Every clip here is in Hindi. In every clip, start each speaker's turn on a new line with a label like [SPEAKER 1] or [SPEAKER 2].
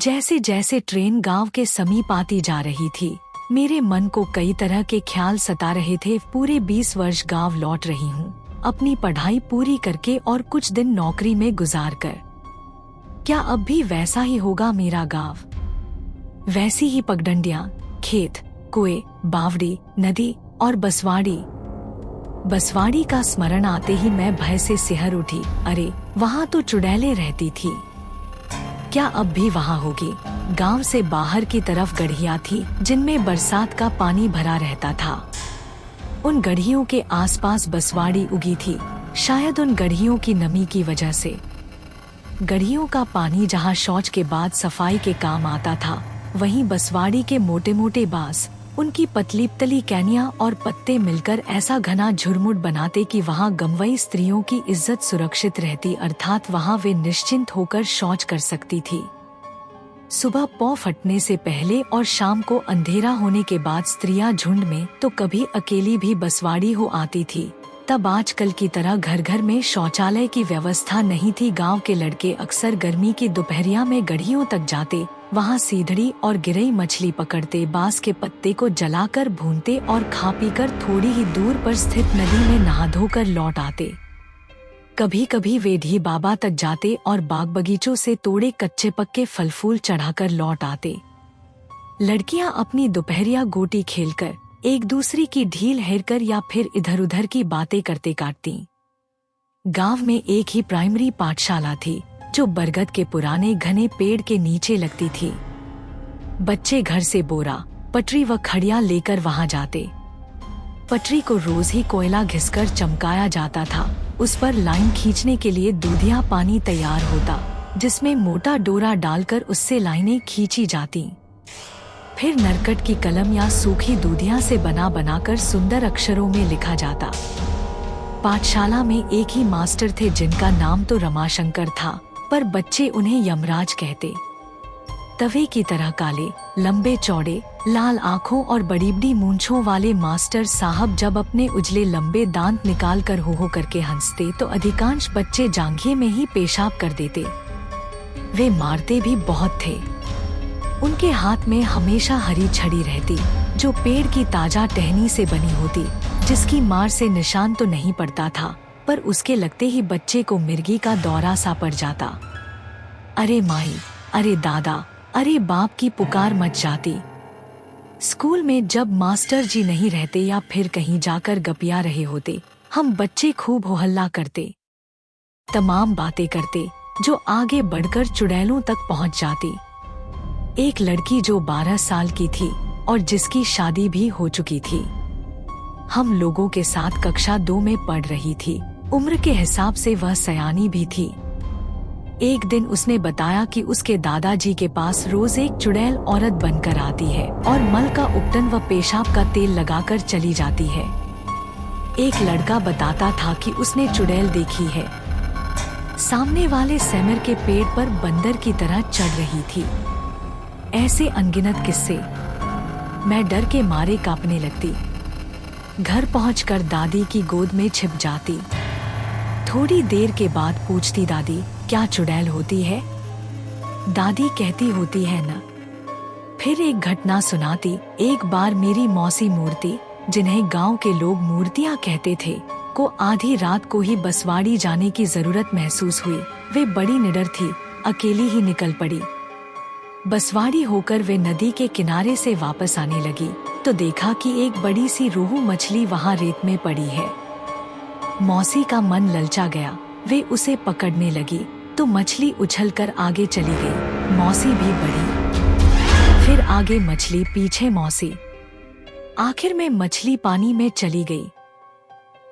[SPEAKER 1] जैसे जैसे ट्रेन गांव के समीप आती जा रही थी, मेरे मन को कई तरह के ख्याल सता रहे थे। पूरे 20 वर्ष गांव लौट रही हूँ, अपनी पढ़ाई पूरी करके और कुछ दिन नौकरी में गुजार कर। क्या अब भी वैसा ही होगा मेरा गांव? वैसी ही पगडंडियां, खेत, कुएं, बावड़ी, नदी और बसवाड़ी। बसवाड़ी का स्मरण आते ही मैं भय से सिहर उठी। अरे, वहाँ तो चुड़ैलें रहती थी। क्या अब भी वहाँ होगी? गांव से बाहर की तरफ गढ़ियाँ थी जिनमें बरसात का पानी भरा रहता था। उन गढ़ियों के आसपास बसवाड़ी उगी थी, शायद उन गढ़ियों की नमी की वजह से। गढ़ियों का पानी जहाँ शौच के बाद सफाई के काम आता था, वहीं बसवाड़ी के मोटे मोटे बांस, उनकी पतली पतली कैनियां और पत्ते मिलकर ऐसा घना झुरमुट बनाते कि वहाँ गंवई स्त्रियों की इज्जत सुरक्षित रहती, अर्थात वहाँ वे निश्चिंत होकर शौच कर सकती थी। सुबह पौ फटने से पहले और शाम को अंधेरा होने के बाद स्त्रियां झुंड में तो कभी अकेली भी बसवाड़ी हो आती थी। तब आजकल की तरह घर घर में शौचालय की व्यवस्था नहीं थी। गांव के लड़के अक्सर गर्मी की दोपहरिया में गढ़ियों तक जाते, वहां सीधड़ी और गिरई मछली पकड़ते, बांस के पत्ते को जलाकर भूनते और खा पीकर थोड़ी ही दूर पर स्थित नदी में नहा धोकर लौट आते। कभी कभी वे ढी बाबा तक जाते और बाग बगीचों से तोड़े कच्चे पक्के फल फूल चढ़ाकर लौट आते। लड़कियां अपनी दोपहरिया गोटी खेलकर, एक दूसरी की ढील हेरकर या फिर इधर उधर की बातें करते काटती। गांव में एक ही प्राइमरी पाठशाला थी जो बरगद के पुराने घने पेड़ के नीचे लगती थी। बच्चे घर से बोरा, पटरी व खड़िया लेकर वहां जाते। पटरी को रोज ही कोयला घिसकर चमकाया जाता था। उस पर लाइन खींचने के लिए दूधिया पानी तैयार होता, जिसमें मोटा डोरा डालकर उससे लाइनें खींची जाती। फिर नरकट की कलम या सूखी दूधिया से बना बनाकर सुंदर अक्षरों में लिखा जाता। पाठशाला में एक ही मास्टर थे जिनका नाम तो रमाशंकर था, पर बच्चे उन्हें यमराज कहते। तवे की तरह काले, लंबे चौड़े, लाल आँखों और बड़ी बड़ी मूंछों वाले मास्टर साहब जब अपने उजले लंबे दांत निकाल कर हो करके हंसते तो अधिकांश बच्चे जांघे में ही पेशाब कर देते। वे मारते भी बहुत थे। उनके हाथ में हमेशा हरी छड़ी रहती, जो पेड़ की ताजा टहनी से बनी होती, जिसकी मार से निशान तो नहीं पड़ता था, पर उसके लगते ही बच्चे को मिर्गी का दौरा सा पड़ जाता। अरे माई, अरे दादा, अरे बाप की पुकार मच जाती। स्कूल में जब मास्टर जी नहीं रहते या फिर कहीं जाकर गपिया रहे होते, हम बच्चे खूब हो हल्ला करते, तमाम बातें करते जो आगे बढ़कर चुड़ैलों तक पहुंच जाती। एक लड़की जो 12 साल की थी और जिसकी शादी भी हो चुकी थी, हम लोगों के साथ कक्षा 2 में पढ़ रही थी। उम्र के हिसाब से वह सयानी भी थी। एक दिन उसने बताया कि उसके दादाजी के पास रोज एक चुड़ैल औरत बनकर आती है और मल का उपटन व पेशाब का तेल लगाकर चली जाती है। एक लड़का बताता था कि उसने चुड़ैल देखी है, सामने वाले सेमर के पेड़ पर बंदर की तरह चढ़ रही थी। ऐसे अनगिनत किस्से। मैं डर के मारे कांपने लगती। घर पहुंचकर दादी की गोद में छिप जाती। थोड़ी देर के बाद पूछती, दादी क्या चुड़ैल होती है? दादी कहती, होती है न। फिर एक घटना सुनाती। एक बार मेरी मौसी मूर्ति, जिन्हें गांव के लोग मूर्तियां कहते थे, को आधी रात को ही बसवाड़ी जाने की जरूरत महसूस हुई। वे बड़ी निडर थी, अकेली ही निकल पड़ी। बसवाड़ी होकर वे नदी के किनारे से वापस आने लगी तो देखा कि एक बड़ी सी रोहू मछली वहां रेत में पड़ी है। मौसी का मन ललचा गया। वे उसे पकड़ने लगी तो मछली उछलकर आगे चली गई। मौसी भी बढ़ी, फिर आगे मछली, पीछे मौसी। आखिर में मछली पानी में चली गई।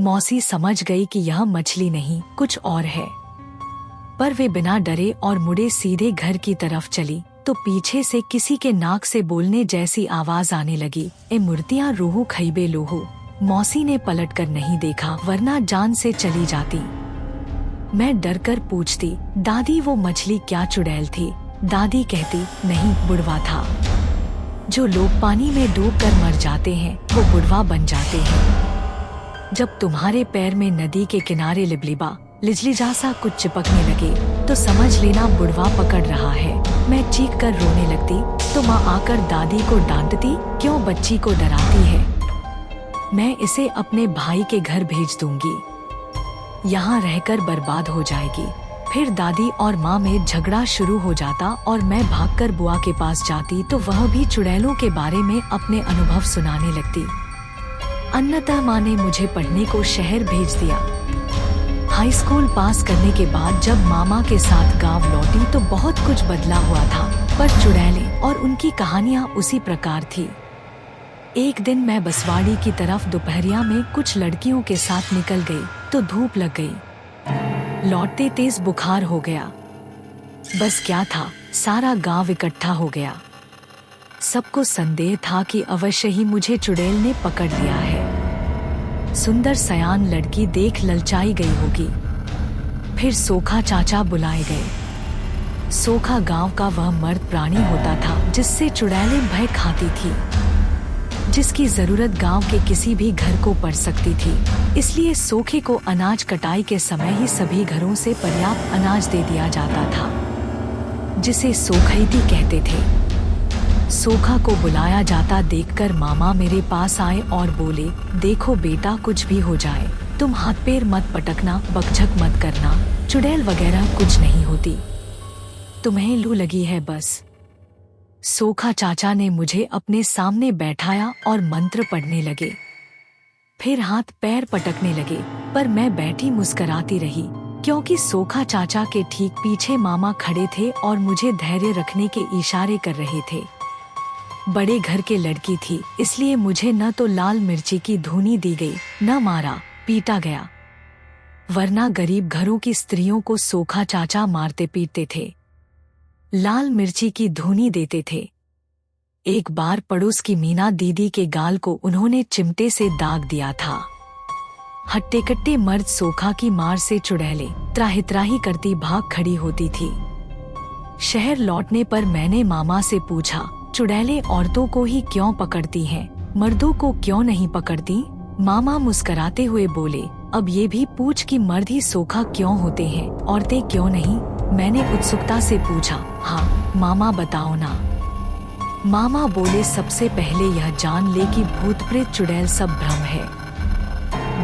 [SPEAKER 1] मौसी समझ गई कि यह मछली नहीं, कुछ और है, पर वे बिना डरे और मुड़े सीधे घर की तरफ चली तो पीछे से किसी के नाक से बोलने जैसी आवाज आने लगी, ए मूर्तियां रोहू खइबे लोहू। मौसी ने पलटकर नहीं देखा, वरना जान से चली जाती। मैं डरकर पूछती, दादी वो मछली क्या चुड़ैल थी? दादी कहती, नहीं, बुढ़वा था। जो लोग पानी में डूबकर मर जाते हैं वो बुढ़वा बन जाते हैं। जब तुम्हारे पैर में नदी के किनारे लिबलिबा, लिजलिजा सा कुछ चिपकने लगे तो समझ लेना बुढ़वा पकड़ रहा है। मैं चीख कर रोने लगती तो माँ आकर दादी को डांटती, क्यों बच्ची को डराती है, मैं इसे अपने भाई के घर भेज दूंगी, यहाँ रहकर बर्बाद हो जाएगी। फिर दादी और माँ में झगड़ा शुरू हो जाता और मैं भागकर बुआ के पास जाती तो वह भी चुड़ैलों के बारे में अपने अनुभव सुनाने लगती। अन्यतः माँ ने मुझे पढ़ने को शहर भेज दिया। हाई स्कूल पास करने के बाद जब मामा के साथ गांव लौटी तो बहुत कुछ बदला हुआ था, पर चुड़ैलें और उनकी कहानियाँ उसी प्रकार थी। एक दिन मैं बसवाड़ी की तरफ दोपहरिया में कुछ लड़कियों के साथ निकल गई तो धूप लग गई। लौटते तेज बुखार हो गया। बस क्या था, सारा गांव इकट्ठा हो गया। सबको संदेह था कि अवश्य ही मुझे चुड़ैल ने पकड़ लिया है। सुंदर सयान लड़की देख ललचाई गई होगी। फिर सोखा चाचा बुलाए गए। सोखा गांव का वह मर्द प्राणी होता था जिससे चुड़ैलें भय खाती थी, जिसकी जरूरत गांव के किसी भी घर को पड़ सकती थी। इसलिए सोखे को अनाज कटाई के समय ही सभी घरों से पर्याप्त अनाज दे दिया जाता था, जिसे सोखैती कहते थे। सोखा को बुलाया जाता देखकर मामा मेरे पास आए और बोले, देखो बेटा, कुछ भी हो जाए तुम हाथ पैर मत पटकना, बकझक मत करना, चुड़ैल वगैरह कुछ नहीं होती, तुम्हें लू लगी है बस। सोखा चाचा ने मुझे अपने सामने बैठाया और मंत्र पढ़ने लगे। फिर हाथ पैर पटकने लगे, पर मैं बैठी मुस्कराती रही, क्योंकि सोखा चाचा के ठीक पीछे मामा खड़े थे और मुझे धैर्य रखने के इशारे कर रहे थे। बड़े घर के लड़की थी, इसलिए मुझे न तो लाल मिर्ची की धूनी दी गई, न मारा पीटा गया, वरना गरीब घरों की स्त्रियों को सोखा चाचा मारते पीटते थे, लाल मिर्ची की धूनी देते थे। एक बार पड़ोस की मीना दीदी के गाल को उन्होंने चिमटे से दाग दिया था। हट्टे कट्टे मर्द सोखा की मार से चुड़ैलें त्राही त्राही करती भाग खड़ी होती थी। शहर लौटने पर मैंने मामा से पूछा, चुड़ैलें औरतों को ही क्यों पकड़ती हैं, मर्दों को क्यों नहीं पकड़ती? मामा मुस्कराते हुए बोले, अब ये भी पूछ कि मर्द ही सोखा क्यों होते हैं, औरतें क्यों नहीं? मैंने उत्सुकता से पूछा, हाँ मामा बताओ ना। मामा बोले, सबसे पहले यह जान ले कि भूत प्रेत चुड़ैल सब भ्रम है,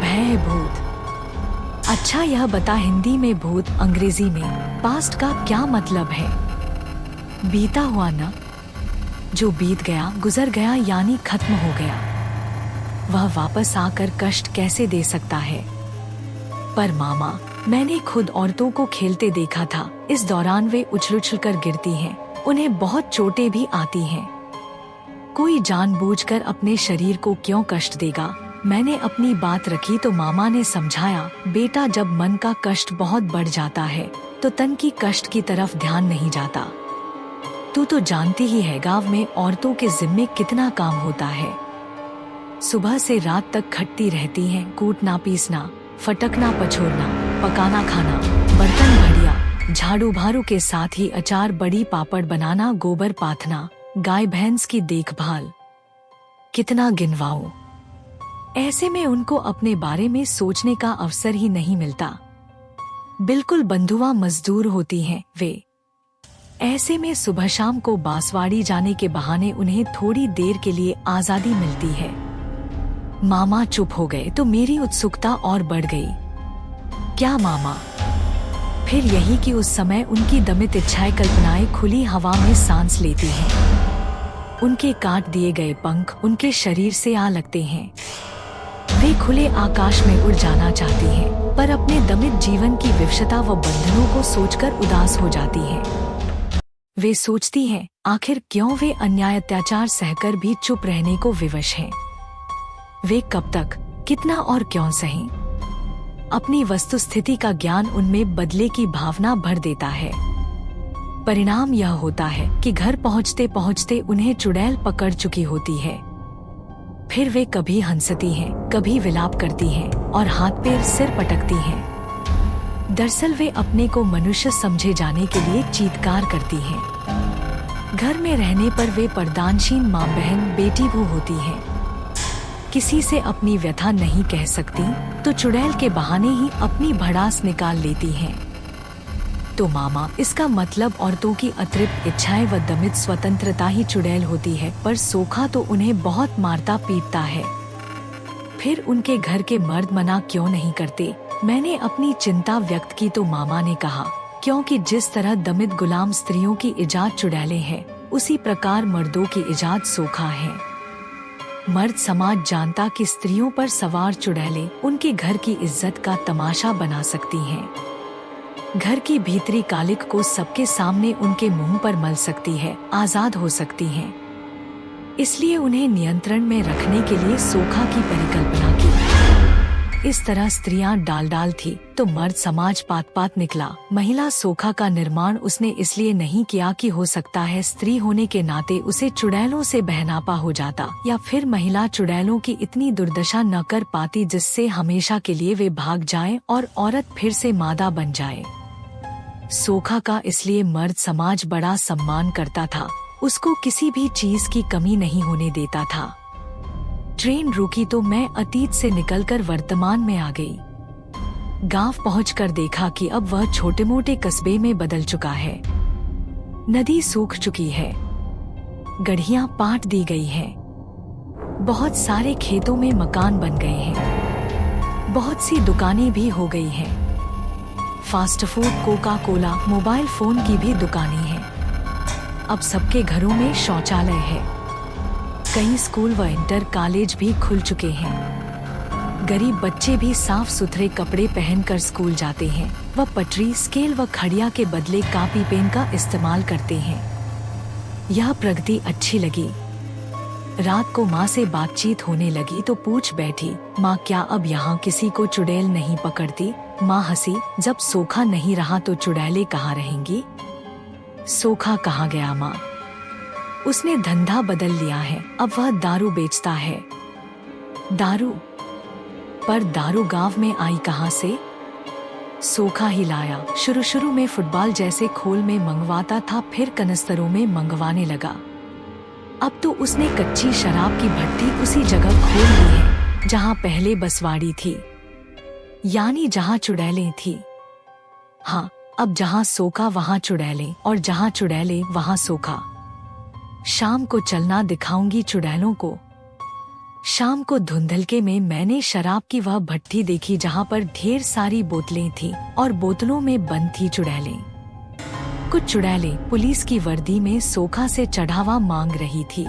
[SPEAKER 1] भय भूत। अच्छा यह बता, हिंदी में भूत, अंग्रेजी में पास्ट का क्या मतलब है? बीता हुआ न, जो बीत गया, गुजर गया, यानी खत्म हो गया, वह वापस आकर कष्ट कैसे दे सकता है? पर मामा, मैंने खुद औरतों को खेलते देखा था, इस दौरान वे उछल उछल कर गिरती हैं, उन्हें बहुत चोटें भी आती हैं। कोई जानबूझकर अपने शरीर को क्यों कष्ट देगा? मैंने अपनी बात रखी तो मामा ने समझाया, बेटा जब मन का कष्ट बहुत बढ़ जाता है तो तन की कष्ट की तरफ ध्यान नहीं जाता। तू तो जानती ही है गांव में औरतों के जिम्मे कितना काम होता है। सुबह से रात तक खटती रहती हैं, कूटना पीसना, फटकना पछोड़ना, पकाना खाना, बर्तन बढ़िया, झाड़ू भारू के साथ ही अचार बड़ी पापड़ बनाना, गोबर पाथना, गाय भैंस की देखभाल, कितना गिनवाऊं। ऐसे में उनको अपने बारे में सोचने का अवसर ही नहीं मिलता। बिल्कुल बंधुआ मजदूर होती हैं वे। ऐसे में सुबह शाम को बांसवाड़ी जाने के बहाने उन्हें थोड़ी देर के लिए आजादी मिलती है। मामा चुप हो गए तो मेरी उत्सुकता और बढ़ गई। क्या मामा? फिर यही कि उस समय उनकी दमित इच्छाएं कल्पनाएं खुली हवा में सांस लेती हैं। उनके काट दिए गए पंख उनके शरीर से आ लगते हैं। वे खुले आकाश में उड़ जाना चाहती हैं, पर अपने दमित जीवन की विवशता व बंधनों को सोचकर उदास हो जाती हैं। वे सोचती हैं, आखिर क्यों वे अन्याय अत्याचार सहकर भी चुप रहने को विवश हैं? वे कब तक, कितना और क्यों सहें? अपनी वस्तुस्थिति का ज्ञान उनमें बदले की भावना भर देता है। परिणाम यह होता है कि घर पहुंचते पहुंचते उन्हें चुड़ैल पकड़ चुकी होती है। फिर वे कभी हंसती हैं, कभी विलाप करती हैं और हाथ पैर सिर पटकती हैं। दरअसल वे अपने को मनुष्य समझे जाने के लिए चीत्कार करती हैं। घर में रहने पर वे परदानशीन माँ बहन बेटी बहू होती हैं। किसी से अपनी व्यथा नहीं कह सकती तो चुड़ैल के बहाने ही अपनी भड़ास निकाल लेती हैं। तो मामा, इसका मतलब औरतों की अतृप्त इच्छाएं व दमित स्वतंत्रता ही चुड़ैल होती है, पर सोखा तो उन्हें बहुत मारता पीटता है। फिर उनके घर के मर्द मना क्यों नहीं करते? मैंने अपनी चिंता व्यक्त की तो मामा ने कहा, क्योंकि जिस तरह दमित गुलाम स्त्रियों की इजाद चुड़ैलें हैं, उसी प्रकार मर्दों की इजाद सोखा है। मर्द समाज जानता कि स्त्रियों पर सवार चुड़ैलें उनके घर की इज्जत का तमाशा बना सकती हैं। घर की भीतरी कालिक को सबके सामने उनके मुंह पर मल सकती है, आजाद हो सकती हैं। इसलिए उन्हें नियंत्रण में रखने के लिए सोखा की परिकल्पना की। इस तरह स्त्रियां डाल थी तो मर्द समाज पात निकला। महिला सोखा का निर्माण उसने इसलिए नहीं किया कि हो सकता है स्त्री होने के नाते उसे चुड़ैलों से बहनापा हो जाता, या फिर महिला चुड़ैलों की इतनी दुर्दशा न कर पाती जिससे हमेशा के लिए वे भाग जाएं और औरत फिर से मादा बन जाए। सोखा का इसलिए मर्द समाज बड़ा सम्मान करता था, उसको किसी भी चीज की कमी नहीं होने देता था। ट्रेन रुकी तो मैं अतीत से निकलकर वर्तमान में आ गई। गांव पहुंचकर देखा कि अब वह छोटे मोटे कस्बे में बदल चुका है। नदी सूख चुकी है, गढ़ियां पाट दी गई हैं, बहुत सारे खेतों में मकान बन गए हैं, बहुत सी दुकानें भी हो गई हैं। Fast food, Coca Cola, mobile phone की भी दुकानें हैं। अब सबके घरों में शौचालय है। कई स्कूल व इंटर कॉलेज भी खुल चुके हैं। गरीब बच्चे भी साफ सुथरे कपड़े पहनकर स्कूल जाते हैं। वह पटरी, स्केल व खड़िया के बदले कॉपी पेन का इस्तेमाल करते हैं। यह प्रगति अच्छी लगी। रात को माँ से बातचीत होने लगी तो पूछ बैठी, माँ क्या अब यहाँ किसी को चुड़ैल नहीं पकड़ती? माँ हंसी, जब सोखा नहीं रहा तो चुड़ैलें कहाँ रहेंगी? सोखा कहाँ गया माँ? उसने धंधा बदल लिया है, अब वह दारू बेचता है। दारू? पर दारू गांव में आई कहाँ से? सोखा ही लाया। शुरू में फुटबॉल जैसे खोल में मंगवाता था, फिर कनस्तरों में मंगवाने लगा। अब तो उसने कच्ची शराब की भट्टी उसी जगह खोल ली है जहाँ पहले बसवाड़ी थी, यानी जहाँ चुड़ैलें थी। हाँ, अब जहाँ सोखा वहाँ चुड़ैलें, और जहाँ चुड़ैलें वहाँ सोखा। शाम को चलना दिखाऊंगी चुड़ैलों को। शाम को धुंधलके में मैंने शराब की वह भट्टी देखी जहाँ पर ढेर सारी बोतलें थीं और बोतलों में बंद थी चुड़ैलें। कुछ चुड़ैलें पुलिस की वर्दी में सोखा से चढ़ावा मांग रही थी।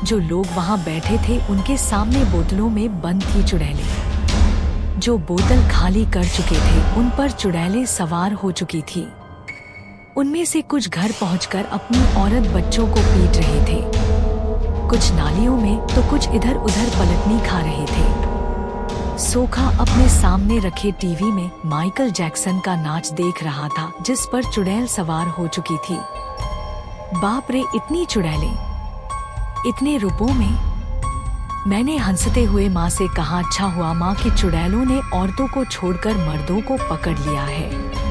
[SPEAKER 1] जो लोग वहाँ बैठे थे उनके सामने बोतलों में बंद थी चुड़ैलें। जो बोतल खाली कर चुके थे उन पर चुड़ैलें सवार हो चुकी थी। उनमें से कुछ घर पहुंचकर अपनी औरत बच्चों को पीट रहे थे, कुछ नालियों में तो कुछ इधर उधर पलटनी खा रहे थे। सोखा अपने सामने रखे टीवी में माइकल जैक्सन का नाच देख रहा था, जिस पर चुड़ैल सवार हो चुकी थी। बाप रे, इतनी चुड़ैलें, इतने रुपयों में? मैंने हंसते हुए माँ से कहा, अच्छा हुआ माँ कि चुड़ैलों ने औरतों को छोड़कर मर्दों को पकड़ लिया है।